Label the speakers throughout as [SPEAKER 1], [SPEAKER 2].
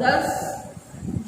[SPEAKER 1] 10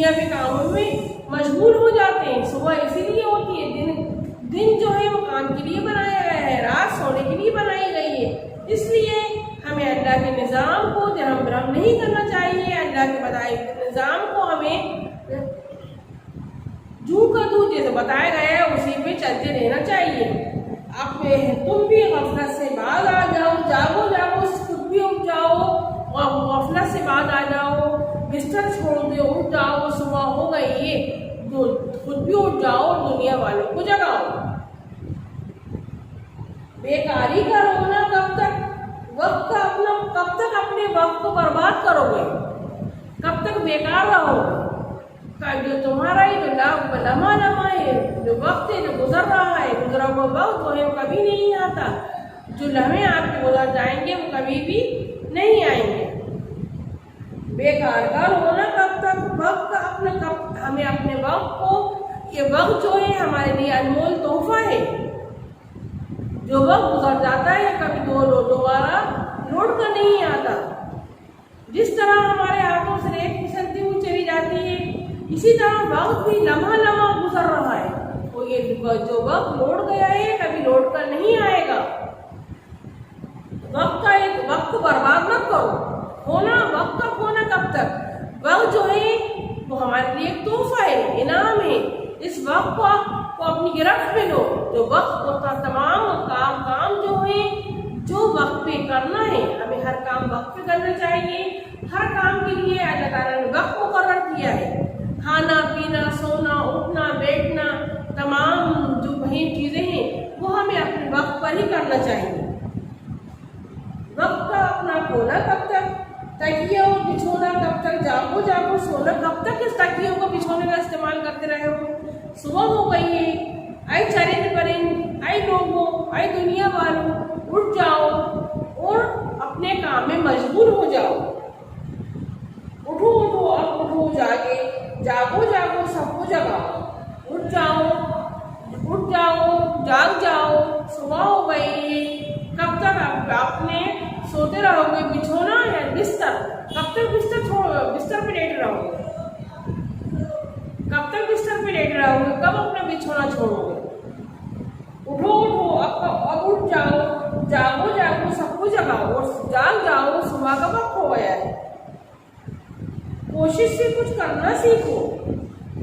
[SPEAKER 1] دنیا کے کاموں میں مشغول ہو جاتے ہیں. صبح اسی لیے ہوتی ہے، دن جو ہے وہ کام کے لیے بنایا گیا ہے، رات سونے کے لیے بنائی گئی ہے. اس لیے ہمیں اللہ کے نظام کو درہم برہم نہیں کرنا چاہیے. اللہ کے بتائے نظام کو ہمیں جو کا دو جیسے بتایا گیا ہے اسی پہ چلتے رہنا چاہیے. تم بھی غفلت سے باز آ جاؤ، جاگو خود بھی اٹھ جاؤ اور غفلت سے باز آ جاؤ، بستر چھوڑ دے اٹھ جاؤ، صبح ہو گئی ہے تو خود بھی اٹھ جاؤ اور دنیا والوں کو جگاؤ. بیکاری کا رونا کب تک اپنے وقت کو برباد کرو گے؟ کب تک بیکار رہو گے؟ جو تمہارا ہی لمحہ ہے، جو وقت ہے جو گزر رہا ہے، گزرا ہوا وقت جو ہے وہ کبھی نہیں آتا. جو لمحے آپ کے گزر جائیں گے وہ کبھی بھی نہیں آئیں گے. بیکار کا رونا کب تک؟ ہمیں اپنے وقت کو، یہ وقت جو ہے ہمارے لیے انمول تحفہ ہے. جو وقت گزر جاتا ہے کبھی دوبارہ لوٹ کر نہیں آتا. جس طرح ہمارے ہاتھوں سے ریت پھسلتی ہوئی چلی جاتی ہے، اسی طرح وقت بھی لمحہ گزر رہا ہے. تو یہ جو وقت لوٹ گیا ہے کبھی لوٹ کر نہیں آئے گا. وقت کو برباد مت کرو. وقت کا کھونا کب تک؟ وقت جو ہے وہ ہمارے لیے ایک تحفہ ہے، انعام ہے. اس وقت کو اپنی گرفت میں لو. جو وقت کو تمام کام جو ہے جو وقت پہ کرنا ہے، ہمیں ہر کام وقت پہ کرنا چاہیے. ہر کام کے لیے اللہ تعالیٰ نے وقت مقرر کیا ہے. کھانا پینا، سونا، اٹھنا، بیٹھنا، تمام جو بہت چیزیں ہیں وہ ہمیں اپنے وقت پر ہی کرنا چاہیے. وقت کا اپنا کھونا کب تک؟ تکیہ اور بچھونا کب تک؟ جاگو سونا کب تک؟ اس تکیوں کو بچھونے کا استعمال کرتے رہے ہو. صبح ہو گئی ہے، اے چرند پرند، اے لوگوں، اے دنیا والوں، اٹھ جاؤ اور اپنے کام میں مشغول ہو جاؤ. اٹھو اب اٹھو، جاگو سب کو جگاؤ. اٹھ جاؤ، جاگ جاؤ. صبح ہو گئی ہے. کب تک آپ نے سوتے رہو گے؟ بچھونا یا بستر؟ کب تک بستر پہ لیٹے رہو گے؟ کب اپنا بچھونا چھوڑو گے؟ اٹھو اب اٹھ جاؤ، جاگو سب کو جگاؤ اور جاگ جاؤ. صبح کا وقت ہو گیا ہے. کوشش سے کچھ کرنا سیکھو.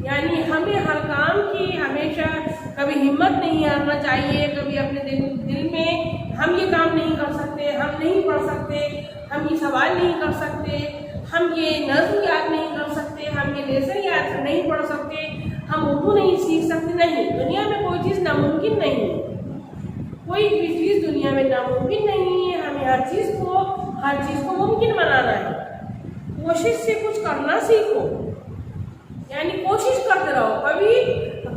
[SPEAKER 1] یعنی ہمیں ہر کام کی ہمیشہ کبھی ہمت نہیں ہارنا چاہیے. کبھی اپنے دل میں ہم یہ کام نہیں کر سکتے، ہم نہیں پڑھ سکتے، ہم یہ سوال نہیں کر سکتے، ہم یہ نظم یاد نہیں کر سکتے، ہم یہ لیسن یاد نہیں پڑھ سکتے، ہم اردو نہیں سیکھ سکتے. نہیں، دنیا میں کوئی چیز ناممکن نہیں ہے. کوئی بھی چیز دنیا میں ناممکن نہیں ہے. ہمیں ہر چیز کو ممکن بنانا ہے. کوشش سے کچھ کرنا سیکھو. یعنی کوشش کرتے رہو.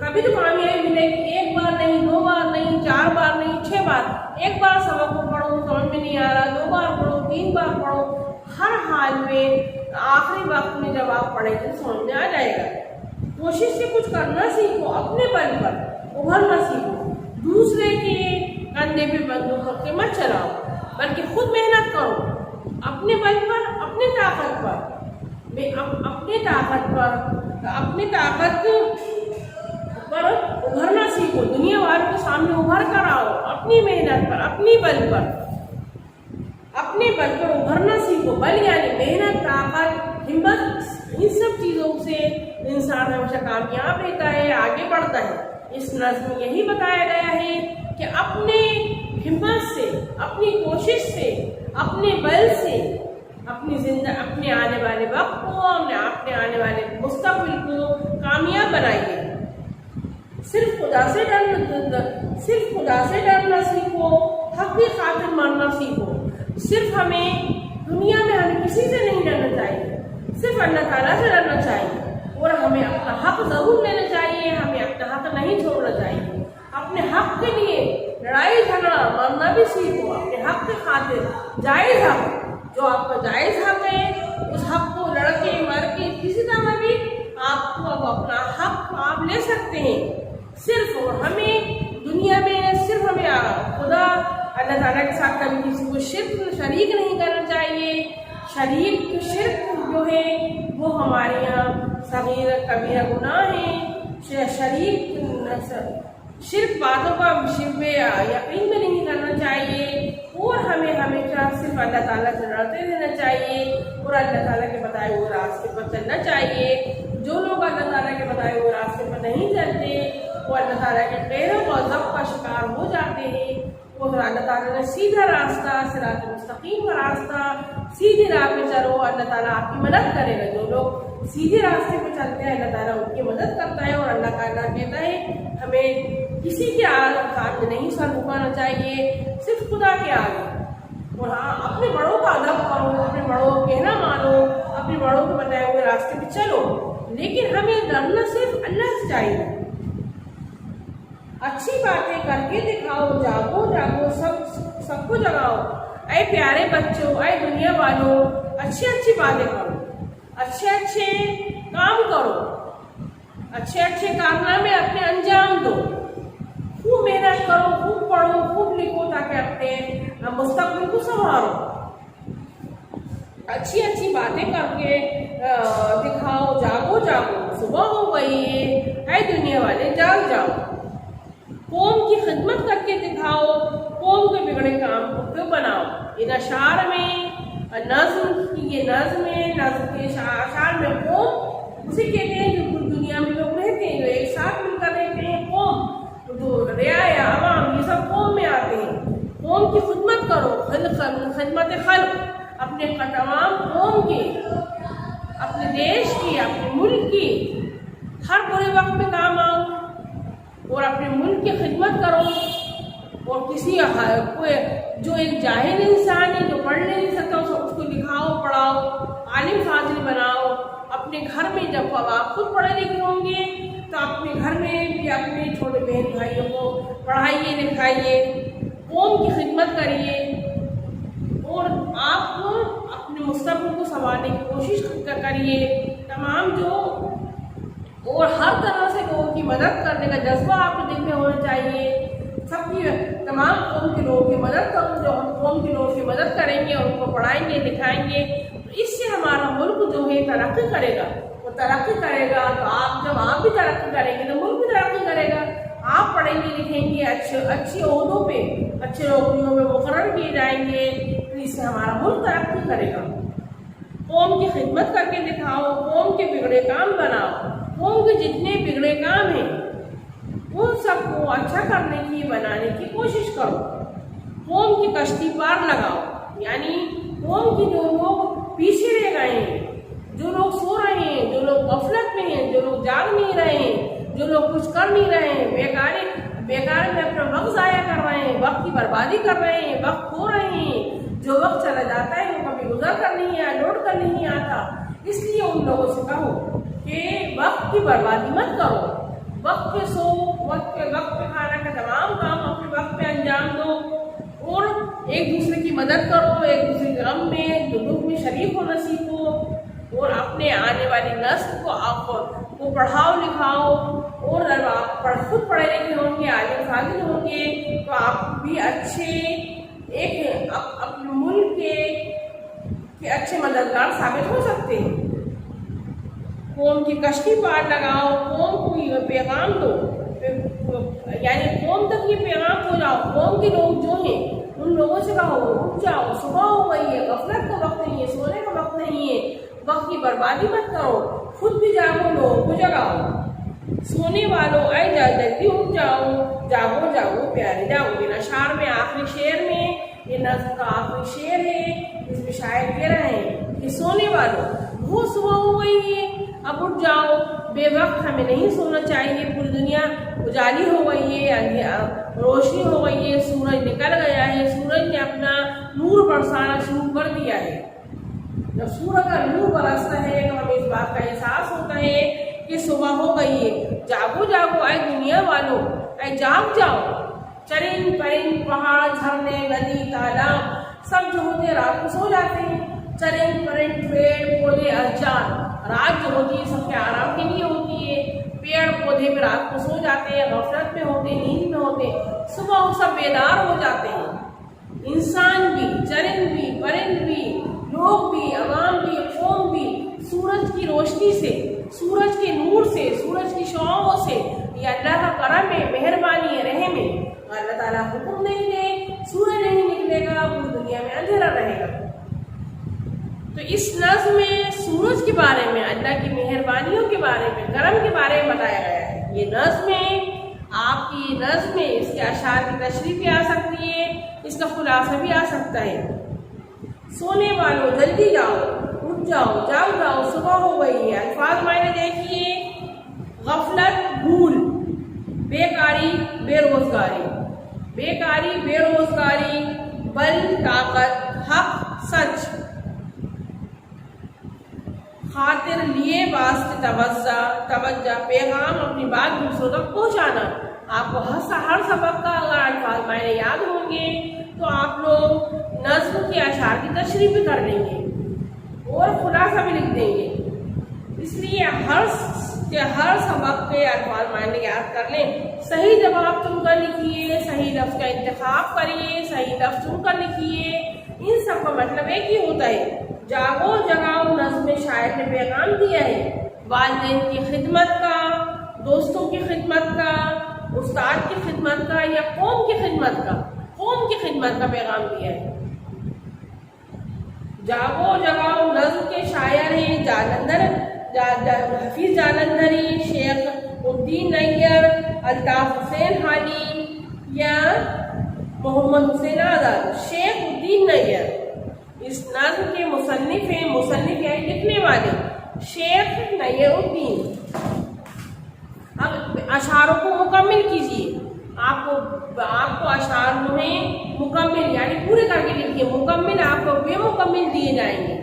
[SPEAKER 1] کبھی تو کامیابی ملے گی. ایک بار نہیں، 2 بار نہیں، 4 بار نہیں، 6 بار. ایک بار سبق کو پڑھو، سمجھ میں نہیں آ رہا، 2 بار پڑھو، 3 بار پڑھو. ہر حال میں آخری وقت میں جب آپ پڑھیں گے سمجھ میں آ جائے گا. کوشش سے کچھ کرنا سیکھو. اپنے بل پر ابھرنا سیکھو. دوسرے کے کندھے پہ بندوق رکھ کے مت چلاؤ، بلکہ خود محنت کرو. اپنے بل پر، اپنے طاقت پر ابھرنا سیکھو. دنیا والوں کے سامنے ابھر کر آؤ. اپنی محنت پر، اپنے بل پر ابھرنا سیکھو. بل یعنی محنت، طاقت، ہمت. ان سب چیزوں سے انسان ہمیشہ کامیاب رہتا ہے، آگے بڑھتا ہے. اس نظم میں یہی بتایا گیا ہے کہ اپنے ہمت سے، اپنی کوشش سے، اپنے بل سے اپنے آنے والے وقت کو، اپنے آنے والے مستقبل کو کامیاب بنائیے. صرف خدا سے ڈرنا سیکھو. حق کی خاطر مرنا سیکھو. صرف دنیا میں ہمیں کسی سے نہیں ڈرنا چاہیے، صرف اللہ تعالیٰ سے ڈرنا چاہیے. اور ہمیں اپنا حق ضرور لینا چاہیے. ہمیں اپنا حق نہیں چھوڑنا چاہیے. اپنے حق کے لیے لڑائی جھگڑا مرنا بھی سیکھو. اپنے حق کی خاطر جائز حق، جو آپ کا جائز حق ہے، اس حق کو لڑ کے مر کے کسی طرح بھی آپ کو اب اپنا حق آپ لے سکتے ہیں. صرف ہمیں دنیا میں خدا اللہ تعالیٰ کے ساتھ کبھی کسی کو شریک نہیں کرنا چاہیے. شرک جو ہے وہ ہمارے یہاں صغیر کبیرہ گناہ ہیں۔ شرک باتوں کا شرک یقین میں نہیں کرنا چاہیے، اور ہمیں ہمیشہ صرف اللہ تعالیٰ سے ڈرتے رہنا چاہیے اور اللہ تعالیٰ کے بتائے ہوئے راستے پر چلنا چاہیے۔ جو لوگ اللہ تعالیٰ کے بتائے ہوئے راستے پر نہیں چلتے وہ اللہ تعالیٰ کے قہر و غضب کا شکار ہو جاتے ہیں۔ اور اللہ تعالیٰ نے سیدھا راستہ، صراط مستقیم کا راستہ، سیدھی راہ پہ چلو، اللہ تعالیٰ آپ کی مدد کرے گا۔ جو لوگ سیدھے راستے پہ چلتے ہیں اللہ تعالیٰ ان کی مدد کرتا ہے، اور اللہ تعالیٰ کہتا ہے ہمیں کسی کے سامنے نہیں سر جھکانا چاہیے، صرف خدا کے آگے۔ اور ہاں، اپنے بڑوں کا ادب کرو، اپنے بڑوں کو کہنا مانو، اپنے بڑوں کو بتائے ہوئے راستے پہ چلو، لیکن ہمیں ڈرنا صرف اللہ سے چاہیے۔ اچھی باتیں کر کے دکھاؤ، جاگو جاگو، سب کو جگاؤ۔ اے پیارے بچوں، اے دنیا والوں، اچھی باتیں کرو، اچھے کام کرو، اچھے کارنامے اپنے انجام دو، خوب محنت کرو، خوب پڑھو، خوب لکھو، تاکہ اپنے مستقبل کو سنوارو۔ اچھی باتیں کر کے دکھاؤ، جاگو جاگو، صبح ہو گئی ہے، اے دنیا والے جاگ جاؤ۔ قوم کی خدمت کر کے دکھاؤ، قوم کے بگڑے کام کو کیوں بناؤ۔ ان اشعار میں نظم کی یہ نظم ہے، نظم کے اشعار میں قوم اسے کہتے ہیں جو دنیا میں لوگ رہتے ہیں، جو ایک ساتھ مل کر رہتے ہیں، قوم، جو رعایا عوام، یہ سب قوم میں آتے ہیں۔ قوم کی خدمت کرو، خدمت خلق، اپنے تمام قوم کی، اپنے دیش کی، اپنے ملک کی، ہر برے وقت میں کام آؤ اور اپنے ملک کی خدمت کرو۔ اور کسی جو ایک جاہل انسان ہے، جو پڑھ نہیں سکتا، اس کو لکھاؤ، پڑھاؤ، عالم فاضل بناؤ۔ اپنے گھر میں جب آپ خود پڑھے لکھے ہوں گے تو اپنے گھر میں بھی اپنے چھوٹے بہن بھائیوں کو پڑھائیے لکھائیے، قوم کی خدمت کریے، اور آپ اپنے مستقبل کو سنوارنے کی کوشش کریے۔ تمام اور ہر طرح سے لوگوں کی مدد کرنے کا جذبہ آپ کے دل میں ہونا چاہیے۔ تمام قوم کے لوگوں کی مدد کرو، جو ہم قوم کے لوگوں کی مدد کریں گے، ان کو پڑھائیں گے لکھائیں گے، اس سے ہمارا ملک جو ہے ترقی کرے گا۔ وہ ترقی کرے گا تو جب آپ بھی ترقی کریں گے تو ملک بھی ترقی کرے گا۔ آپ پڑھیں گے لکھیں گے، اچھے عہدوں پہ، اچھے نوکریوں میں مقرر کیے جائیں گے، تو اس سے ہمارا ملک ترقی کرے گا۔ قوم کی خدمت کر کے دکھاؤ، قوم کے بگڑے کام بناؤ، قوم کے جتنے بگڑے کام ہیں ان سب کو اچھا کرنے کی، بنانے کی کوشش کرو۔ قوم کی کشتی پار لگاؤ، یعنی قوم کی جو لوگ پیچھے رہ گئے ہیں، جو لوگ سو رہے ہیں، جو لوگ غفلت میں ہیں، جو لوگ جاگ نہیں رہے ہیں، جو لوگ کچھ کر نہیں رہے ہیں، بیکار میں اپنا وقت ضائع کر رہے ہیں، وقت کی بربادی کر رہے ہیں، وقت کھو رہے ہیں۔ جو وقت چلا جاتا ہے وہ کبھی گزر کر نہیں آیا، لوٹ کر نہیں آتا۔ اس لیے ان لوگوں سے کہو کہ وقت کی بربادی مت کرو، وقت پہ سو، وقت پہ کھانا کا تمام کام اپنے وقت پہ انجام دو، اور ایک دوسرے کی مدد کرو، ایک دوسرے کے غم میں، دکھ میں شریک ہونا سیکھو، اور اپنے آنے والی نسل کو پڑھاؤ لکھاؤ۔ اور جب آپ خود پڑھے لکھے ہوں گے، عالم فاضل ہوں گے، تو آپ بھی اپنے ملک کے اچھے مددگار ثابت ہو سکتے ہیں۔ قوم کی کشتی پار لگاؤ، قوم کو یہ پیغام دو، یعنی قوم تک یہ پیغام ہو جاؤ۔ قوم کے لوگ جو ہیں ان لوگوں سے کہو اٹھ جاؤ، صبح ہو گئی ہے، غفلت کا وقت نہیں ہے، سونے کا وقت نہیں ہے، وقت کی بربادی مت کرو، خود بھی جاگو، لوگوں کو جگاؤ۔ سونے والوں اے جلدی اٹھ جاؤ، جاگو جاگو پیارے جاؤ۔ ان اشعار میں آخری شعر میں، یہ نظم کا آخری شعر ہے، اس میں شاعر کہہ رہے ہیں کہ سونے والوں وہ صبح ہو گئی ہے، اب اٹھ جاؤ، بے وقت ہمیں نہیں سونا چاہیے۔ پوری دنیا اجالی ہو گئی ہے، روشنی ہو گئی ہے، سورج نکل گیا ہے، سورج نے اپنا نور برسانا شروع کر دیا ہے۔ جب سورج کا نور برستا ہے تو ہمیں اس بات کا احساس ہوتا ہے کہ صبح ہو گئی ہے۔ جاگو جاگو اے دنیا والوں، اے جاگ جاؤ۔ چرند پرند، پہاڑ، جھرنے، ندی، تالاب سب جو ہوتے رات کو سو جاتے ہیں۔ چرند پرند، پیڑ پودے، اشجار، رات جو ہوتی ہے سب کے آرام کے لیے ہوتی ہے۔ پیڑ پودے بھی رات کو سو جاتے ہیں، غفلت میں ہوتے، نیند میں ہوتے، صبح وہ سب بیدار ہو جاتے ہیں۔ انسان بھی، چرند بھی، پرند بھی، لوگ بھی، عوام بھی، قوم بھی سورج کی روشنی سے، سورج کے نور سے، سورج کی شعاعوں سے، یہ اللہ کا کرم ہے، مہربانی ہے، رحم ہے۔ اللہ تعالیٰ حکم نہیں دے سورج نہیں نکلے گا، پوری دنیا میں اندھیرا رہے گا۔ تو اس نظم میں سورج کے بارے میں، اللہ کی مہربانیوں کے بارے میں، کرم کے بارے میں بتایا گیا ہے۔ یہ نظم ہے، آپ کی نظم میں اس کے اشعار کی تشریح بھی آ سکتی ہے، اس کا خلاصہ بھی آ سکتا ہے۔ سونے والوں جلدی جاؤ، اٹھ جاؤ، جاؤ جاؤ، صبح ہو گئی ہے۔ الفاظ معنی دیکھیے، غفلت بھول، بیکاری بے روزگاری، بیکاری بے روزگاری، بل طاقت، حق سچ، خاطر لیے واسطے توجہ، پیغام اپنی بات دوسروں تک پہنچانا۔ آپ کو ہر سبق کا اگر الفاظ معنی یاد ہوں گے تو آپ لوگ نظم کے اشعار کی تشریح بھی کر لیں گے اور خلاصہ بھی لکھ دیں گے۔ اس لیے ہر سبق کے الفاظ معنی یاد کر لیں، صحیح جواب چن کر لکھیے، صحیح لفظ کا انتخاب کریے، صحیح لفظ چن کر لکھیے۔ ان سب کا مطلب ایک ہی ہوتا ہے، جاگو جگاؤ نظم میں شاعر نے پیغام دیا ہے، والدین کی خدمت کا، دوستوں کی خدمت کا، استاد کی خدمت کا، یا قوم کی خدمت کا پیغام دیا ہے۔ جاگو جگاؤ نظم کے شاعر ہیں حفیظ جالندھری، شیخ الدین نیر، الطاف حسین حالی یا محمد حسین آزاد۔ شیخ الدین نیر اس نظم کے مصنف ہیں، مصنف یعنی لکھنے والے، شیخ نیر الدین۔ اب اشعاروں کو مکمل کیجیے، آپ کو اشعار میں مکمل یعنی پورے کر کے لکھیے، مکمل آپ کو بے مکمل دیے جائیں گے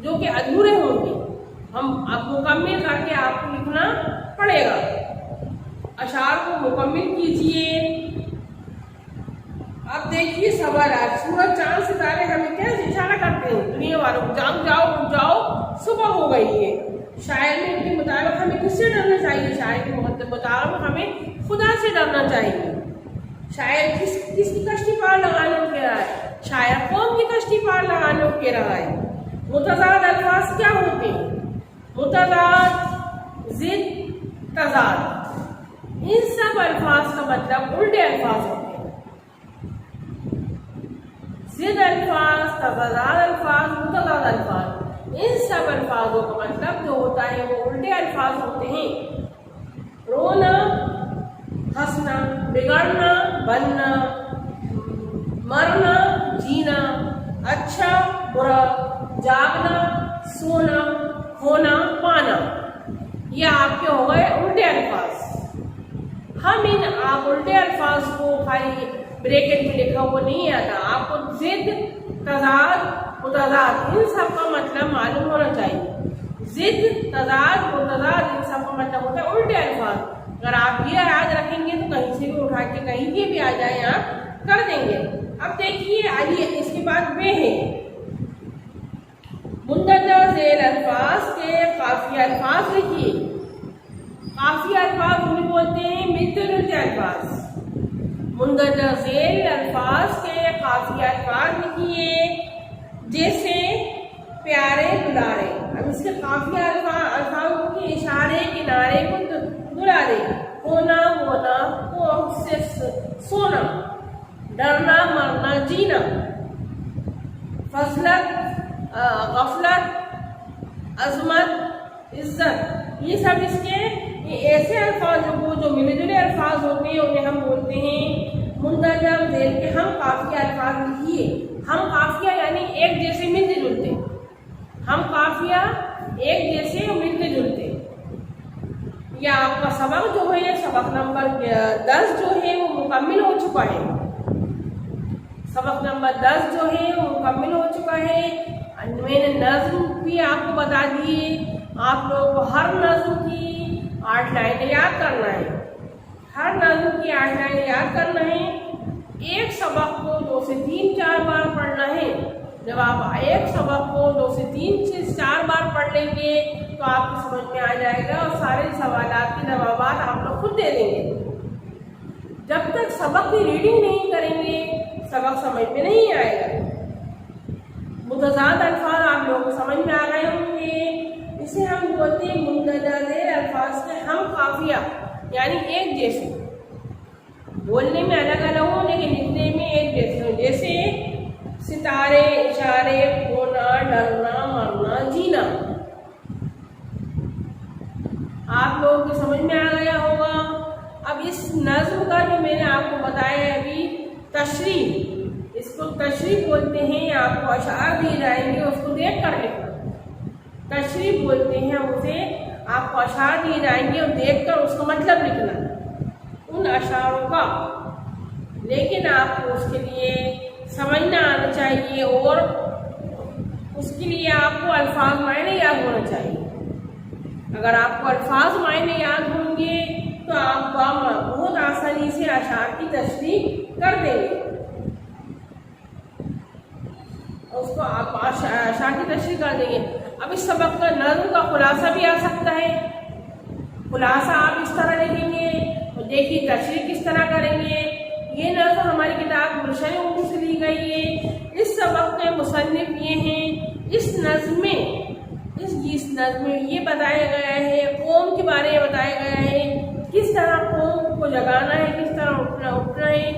[SPEAKER 1] جو کہ ادھورے ہوں گے، اب مکمل کر کے آپ کو لکھنا پڑے گا۔ اشعار کو مکمل کیجیے۔ اب دیکھیے سوالات، سورج چاند ستارے ہمیں کیسے اشارہ کرتے ہیں دنیا والوں کو، جاؤ جاؤ اٹھ جاؤ، صبح ہو گئی ہے۔ شاعر نے ان کے مطابق ہمیں کس سے ڈرنا چاہیے؟ شاعر کے مطابق ہمیں خدا سے ڈرنا چاہیے۔ شاعر کس کی کشتی پار لگانے کو کہہ رہا ہے؟ شاعر قوم کی کشتی پار لگانے کو کہہ رہا ہے۔ متضاد الفاظ کیا ہوتے ہیں؟ متضاد، ضد، تضاد، ان سب الفاظ کا مطلب الٹے الفاظ ہوتے ہیں۔ ضد الفاظ، تضاد الفاظ، متضاد الفاظ، ان سب الفاظوں کا مطلب جو ہوتا ہے وہ الٹے الفاظ ہوتے ہیں۔ رونا، ہنسنا، بگڑنا، بننا، مرنا، جینا، اچھا، برا، جاگنا، سونا، ہونا، پانا، یہ آپ کے ہو گئے الٹے الفاظ۔ ہم ان آپ الٹے الفاظ کو خالی بریکٹ میں لکھا ہوا نہیں آتا، آپ کو ضد، تضاد، متضاد ان سب کا مطلب معلوم ہونا چاہیے۔ ضد، تضاد، متضاد ان سب کا مطلب ہوتا ہے الٹے الفاظ۔ اگر آپ یہ یاد رکھیں گے تو کہیں سے بھی اٹھا کے کہیں بھی آ جائیں آپ کر دیں گے۔ اب دیکھیے علی، اس کے بعد بے ہے، مندرجہ ذیل الفاظ کے قافیہ الفاظ لکھیے۔ قافیہ الفاظ انہیں بولتے ہیں ملتے جلتے الفاظ۔ مندرجہ ذیل الفاظ کے قافیہ الفاظ لکھیے، جیسے پیارے دلارے۔ اب اس کے قافیہ الفاظ کے اشارے کنارے کو دلارے، ہونا، ہونا، سے سونا، ڈرنا، مرنا، جینا، فضلت، غفلت، عظمت، عزت، یہ سب اس کے ایسے الفاظ جو ملے جلے الفاظ ہوتے ہیں انہیں ہم بولتے ہیں مندرجہ ذیل کے ہم قافیہ الفاظ لکھیے۔ ہم قافیہ یعنی ایک جیسے ملتے جلتے، ہم قافیہ ایک جیسے ملتے جلتے۔ یا آپ کا سبق جو ہے، سبق نمبر 10 جو ہے وہ مکمل ہو چکا ہے۔ سبق نمبر 10 جو ہے وہ مکمل ہو چکا ہے۔ میں نے نظم بھی آپ کو بتا دیے، آپ لوگوں کو ہر نظم کی 8 لائنیں یاد کرنا ہے، ہر نظم کی 8 لائنیں یاد کرنا ہے۔ ایک سبق کو 2 سے 3-4 بار پڑھنا ہے۔ جب آپ ایک سبق کو 2 سے 3 سے 4 بار پڑھ لیں گے تو آپ کو سمجھ میں آ جائے گا اور سارے سوالات کے جوابات آپ لوگ خود دے دیں گے۔ جب تک سبق کی ریڈنگ نہیں کریں گے سبق سمجھ میں نہیں آئے گا۔ متضاد الفاظ آپ لوگوں کو سمجھ میں آ گئے ہوں گے. اسے ہم بولتے ہیں مندرجہ ذیل الفاظ کے ہم قافیہ، یعنی ایک جیسے، بولنے میں الگ الگ ہوں لیکن لکھنے میں ایک جیسے ہوں. جیسے ستارے، اشارے، کھونا، ڈرنا، مرنا، جینا. آپ لوگوں کو سمجھ میں آ گیا ہوگا. اب اس نظم کا جو میں نے آپ کو بتایا ہے ابھی تشریح، اس کو تشریح بولتے ہیں. آپ کو اشعار دیے جائیں گے، اس کو دیکھ کر لکھنا. تشریح بولتے ہیں اسے. آپ کو اشعار دیے جائیں گے اور دیکھ کر اس کا مطلب لکھنا ان اشعاروں کا. لیکن آپ کو اس کے لیے سمجھنا آنا چاہیے اور اس کے لیے آپ کو الفاظ معنی یاد ہونا چاہیے. اگر آپ کو الفاظ معنی یاد ہوں گے تو آپ بہت آسانی سے اشعار کی تشریح کر دیں گے. اس کو آپ اشعار کی تشریح کر دیں گے. اب اس سبق کا نظم کا خلاصہ بھی آ سکتا ہے. خلاصہ آپ اس طرح لکھیں گے اور دیکھیے تشریح کس طرح کریں گے. یہ نظم ہماری کتاب گلشن اردو سے لی گئی ہے. اس سبق کے مصنف یہ ہیں. اس نظم میں یہ بتایا گیا ہے، قوم کے بارے میں بتایا گیا ہے، کس طرح قوم کو جگانا ہے، کس طرح اٹھنا ہے،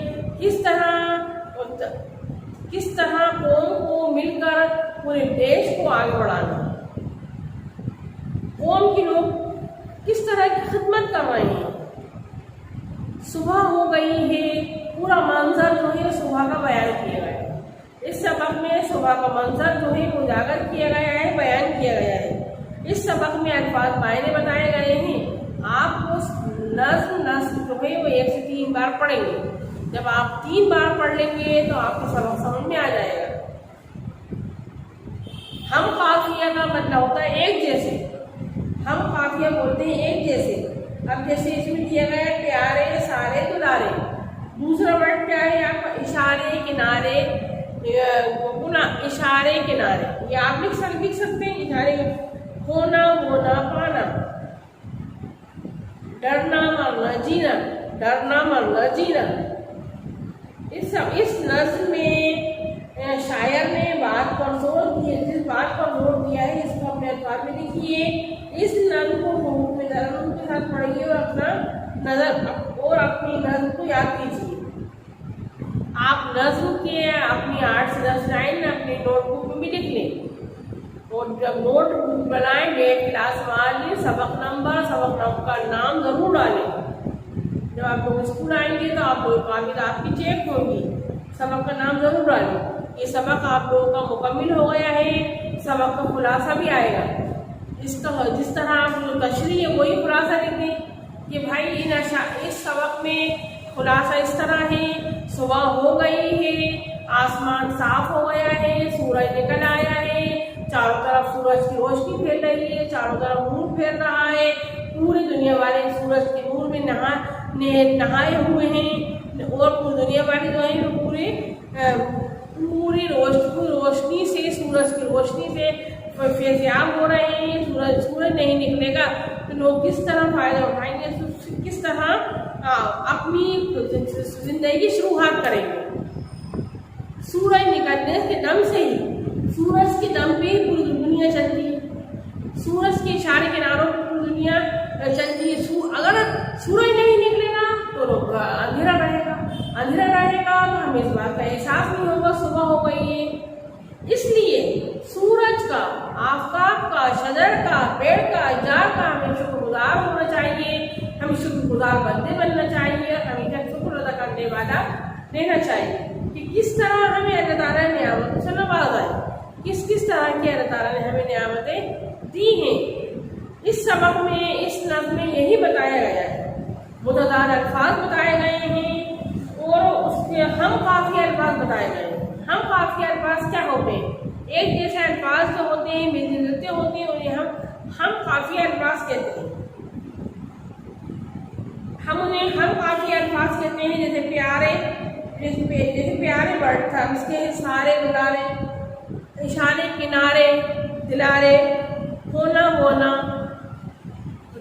[SPEAKER 1] کس طرح قوم کو مل کر پورے دیش کو آگے بڑھانا. قوم کے لوگ کس طرح کی خدمت کر رہے ہیں. صبح ہو گئی ہے، پورا منظر جو ہے صبح کا بیان کیا گیا ہے. اس سبق میں صبح کا منظر جو ہے اجاگر کیا گیا ہے، بیان کیا گیا ہے. اس سبق میں الفاظ معنی بتائے گئے ہیں. آپ کو نظم جو ہے وہ 1 سے 3 بار پڑھیں گے. جب آپ 3 بار پڑھ لیں گے تو آپ کو سبق سمجھ میں آ جائے گا. ہم قافیہ کا مطلب ہوتا ہے ایک جیسے. ہم قافیہ بولتے ہیں ایک جیسے. اب جیسے اس میں دیا گیا ہے پیارے، سارے، دلارے. دوسرا ورڈ کیا ہے آپ کا؟ اشارے، کنارے، اشارے، کنارے. یہ آپ لکھ سکتے ہیں. اشارے ہونا، ہونا، پانا. ڈرنا، مرنا، جینا. ڈرنا، مرنا، جینا. اس نظم میں شاعر نے بات پر زور دیا. جس بات پر زور دیا ہے اس کو اپنے الفاظ میں لکھیے. اس نظم کو حروف میں درم کے ساتھ پڑھیے اور اپنی نظم کو یاد کیجیے. آپ نظم کے اپنی 8 سے 10 لائن اپنی نوٹ بک میں بھی لکھ لیں. اور جب نوٹ بک بنائیں، ڈیٹ، کلاس والے، سبق نمبر کا نام ضرور ڈالیں. جب آپ لوگ اسکول آئیں گے تو آپ لوگ کاغذ آپ کی چیک ہوں گی. سبق کا نام ضرور ڈالیں. یہ سبق آپ لوگوں کا مکمل ہو گیا ہے. سبق کا خلاصہ بھی آئے گا. جس طرح آپ جو تشریح ہے وہی خلاصہ لکھیں کہ بھائی اس سبق میں خلاصہ اس طرح ہے. صبح ہو گئی ہے، آسمان صاف ہو گیا ہے، سورج نکل آیا ہے، چاروں طرف سورج کی روشنی پھیل رہی ہے، چاروں طرف نور پھیل رہا ہے. پوری دنیا والے سورج کے نور میں نہائے ہوئے ہیں اور پوری دنیا والے جو ہیں پوری روشنی سے، سورج کی روشنی سے فیضیاب ہو رہے ہیں. سورج نہیں نکلے گا تو لوگ کس طرح فائدہ اٹھائیں گے، کس طرح اپنی زندگی شروعات کریں گے. سورج نکلنے کے دم سے ہی، سورج کے دم پہ پوری دنیا چلتی ہے. سورج کے اشارے کناروں پہ پوری دنیا چلتی ہے. اگر سورج نہیں نکلے گا تو اندھیرا رہے گا تو ہمیں اس بات کا احساس نہیں ہوگا صبح ہو گئی ہے. اس لیے سورج کا، آفتاب کا، شجر کا، پیڑ کا، جار کا ہمیں شکر گزار ہونا چاہیے. ہمیں شکر گزار بندے بننا چاہیے. ہمیں شکر ادا کرنے والا رہنا چاہیے کہ کس طرح ہمیں اللہ تعالیٰ نے نعمتوں سے نوازا ہے، کس طرح کی اللہ تعالیٰ نے ہمیں نعمتیں دی ہیں. اس سبق میں، اس نظم میں یہی بتایا گیا ہے. متعدد الفاظ بتائے گئے ہیں اور اس کے ہم قافیہ الفاظ بتائے گئے ہیں. ہم قافیہ الفاظ کیا ہوتے ہیں؟ ایک جیسے الفاظ جو ہوتے ہیں، ملتے جلتے ہوتے ہیں، انہیں ہم قافیہ الفاظ کہتے ہیں. ہم انہیں ہم قافیہ الفاظ کہتے ہیں. جیسے پیارے ورڈ تھا، اس کے سارے، دلارے، اشارے، کنارے، دلارے، ہونا،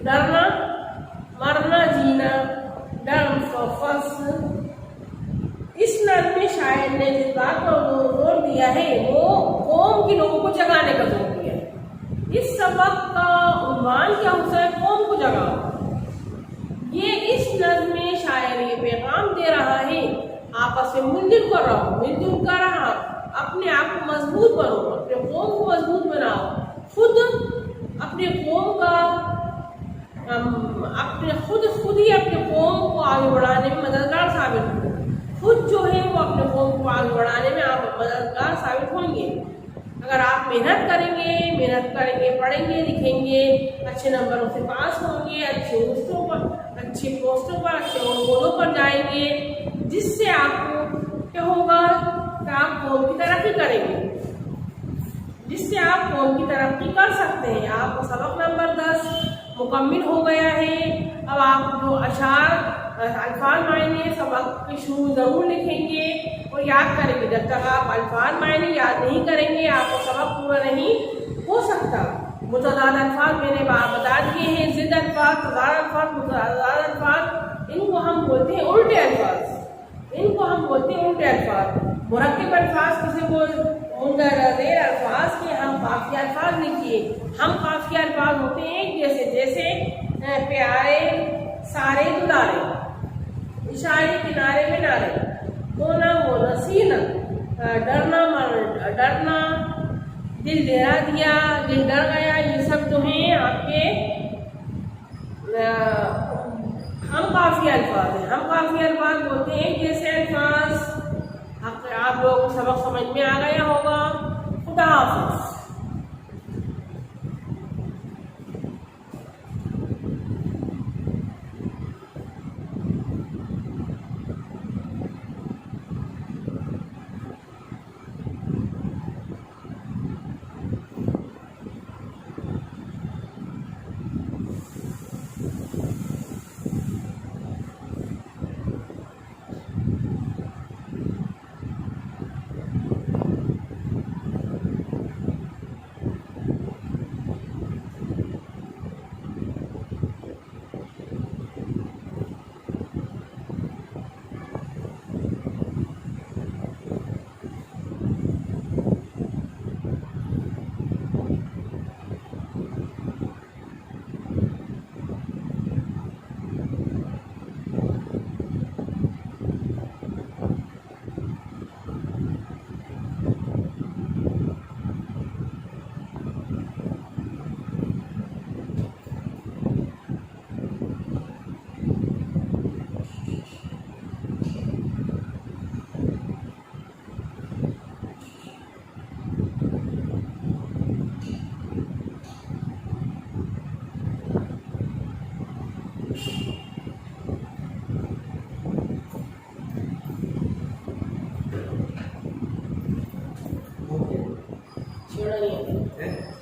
[SPEAKER 1] ڈرنا، مرنا، جینا، فصل. اس نظم میں شاعر نے جس بات پر زور دیا ہے وہ قوم قوم کے لوگوں کو جگانے کا زور دیا ہے۔ اس سبق کا عنوان کیا ہوتا ہے؟ قوم کو جگاؤ۔ یہ اس نظم میں شاعر یہ پیغام دے رہا ہے، آپس میں مل جل کر رہو، مل جل کر رہا، اپنے آپ کو مضبوط بنو، اپنے قوم کو مضبوط بناؤ، خود اپنے قوم کا خود ہی اپنے قوم کو آگے بڑھانے میں مددگار ثابت ہو، خود جو ہے وہ اپنے قوم کو آگے بڑھانے میں آپ مددگار ثابت ہوں گے۔ اگر آپ محنت کریں گے، پڑھیں گے، لکھیں گے، اچھے نمبروں سے پاس ہوں گے، اچھے پوسٹوں پر اچھے عہدوں پر جائیں گے، جس سے آپ کو کیا ہوگا کہ آپ قوم کی ترقی کریں گے، جس سے آپ قوم کی ترقی کر سکتے ہیں۔ آپ کو سبق نمبر 10 مکمل ہو گیا ہے۔ اب آپ جو الفاظ معنی سبق کے شروع ضرور لکھیں گے اور یاد کریں گے۔ جب تک آپ الفاظ معنی یاد نہیں کریں گے آپ کو سبق پورا نہیں ہو سکتا۔ متضاد الفاظ میں نے بتا دیے ہیں، ضد الفاظ، تضاد الفاظ، متضاد الفاظ، ان کو ہم بولتے ہیں الٹے الفاظ، مرکب الفاظ کسے مندرجہ الفاظ کے ہم قافیہ الفاظ لکھیے۔ ہم قافیہ الفاظ ہوتے ہیں جیسے پیارے سارے دلارے، اشارے کنارے میں نارے، ہونا ہونا سینا، ڈرنا، دل ڈرا دیا، دل ڈر گیا، یہ سب جو ہیں آپ کے ہم قافیہ الفاظ ہیں۔ ہم قافیہ الفاظ بولتے ہیں جیسے الفاظ۔ آپ لوگوں کو سبق سمجھ میں آ گیا ہوگا۔ خدا حافظ۔